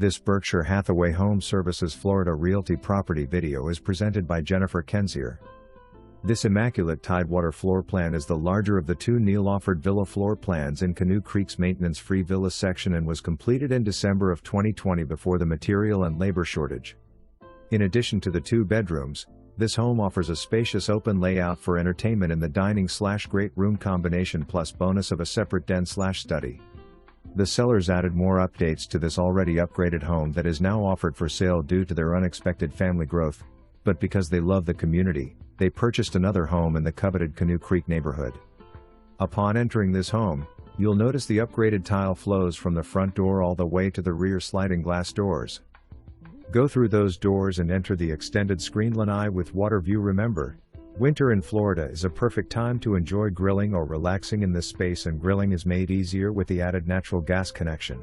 This Berkshire Hathaway HomeServices Florida Realty property video is presented by Jennifer Kensier. This immaculate Tidewater floor plan is the larger of the two Neal offered villa floor plans in Canoe Creek's maintenance-free villa section and was completed in December of 2020 before the material and labor shortage. In addition to the two bedrooms, this home offers a spacious open layout for entertainment in the dining/great room combination plus bonus of a separate den/study. The sellers added more updates to this already upgraded home that is now offered for sale due to their unexpected family growth, but because they love the community, they purchased another home in the coveted Canoe Creek neighborhood. Upon entering this home, you'll notice the upgraded tile flows from the front door all the way to the rear sliding glass doors. Go through those doors and enter the extended screen lanai with water view. Remember, winter in Florida is a perfect time to enjoy grilling or relaxing in this space, and grilling is made easier with the added natural gas connection.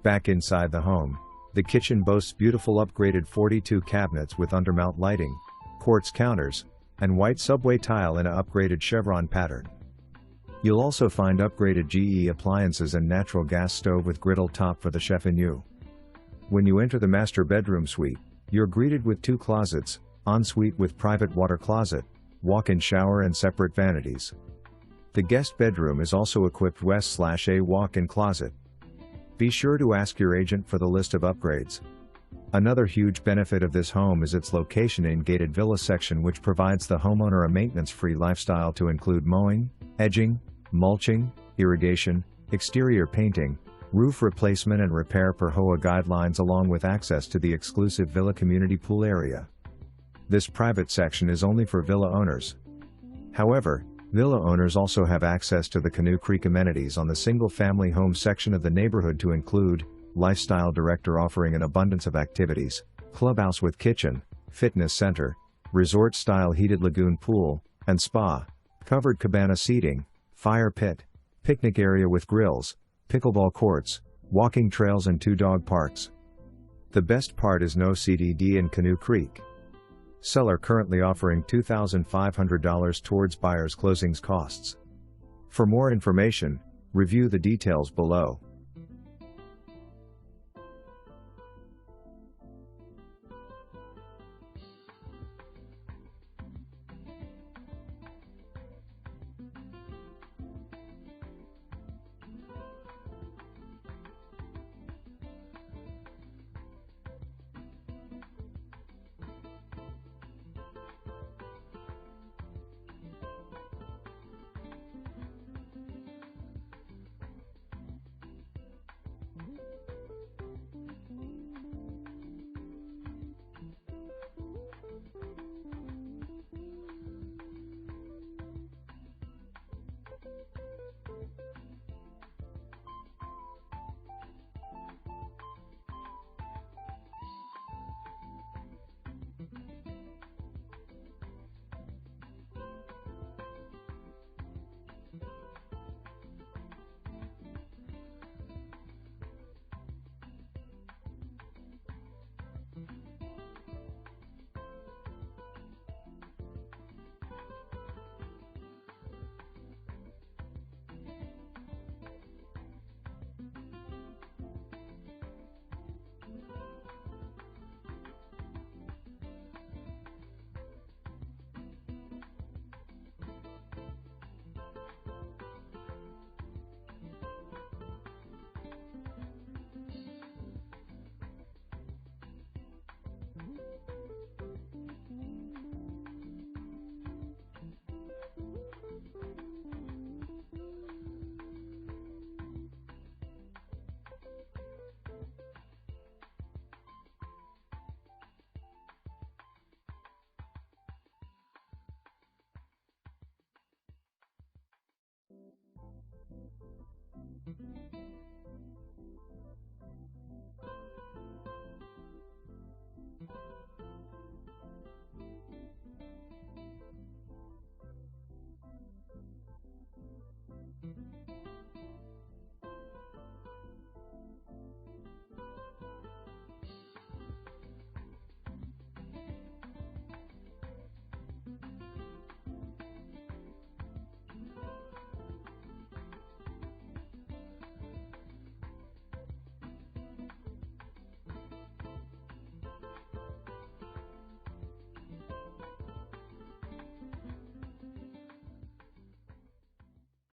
Back inside the home, the kitchen boasts beautiful upgraded 42 cabinets with undermount lighting, quartz counters, and white subway tile in an upgraded chevron pattern. You'll also find upgraded GE appliances and natural gas stove with griddle top for the chef in you. When you enter the master bedroom suite, you're greeted with two closets, ensuite with private water closet, walk-in shower and separate vanities. The guest bedroom is also equipped west/a walk-in closet. Be sure to ask your agent for the list of upgrades. Another huge benefit of this home is its location in gated villa section, which provides the homeowner a maintenance-free lifestyle to include mowing, edging, mulching, irrigation, exterior painting, roof replacement and repair per HOA guidelines, along with access to the exclusive villa community pool area. This private section is only for villa owners. However, villa owners also have access to the Canoe Creek amenities on the single-family home section of the neighborhood, to include Lifestyle Director offering an abundance of activities, clubhouse with kitchen, fitness center, resort-style heated lagoon pool, and spa, covered cabana seating, fire pit, picnic area with grills, pickleball courts, walking trails and two dog parks. The best part is no CDD in Canoe Creek. Seller currently offering $2,500 towards buyer's closings costs. For more information, review the details below.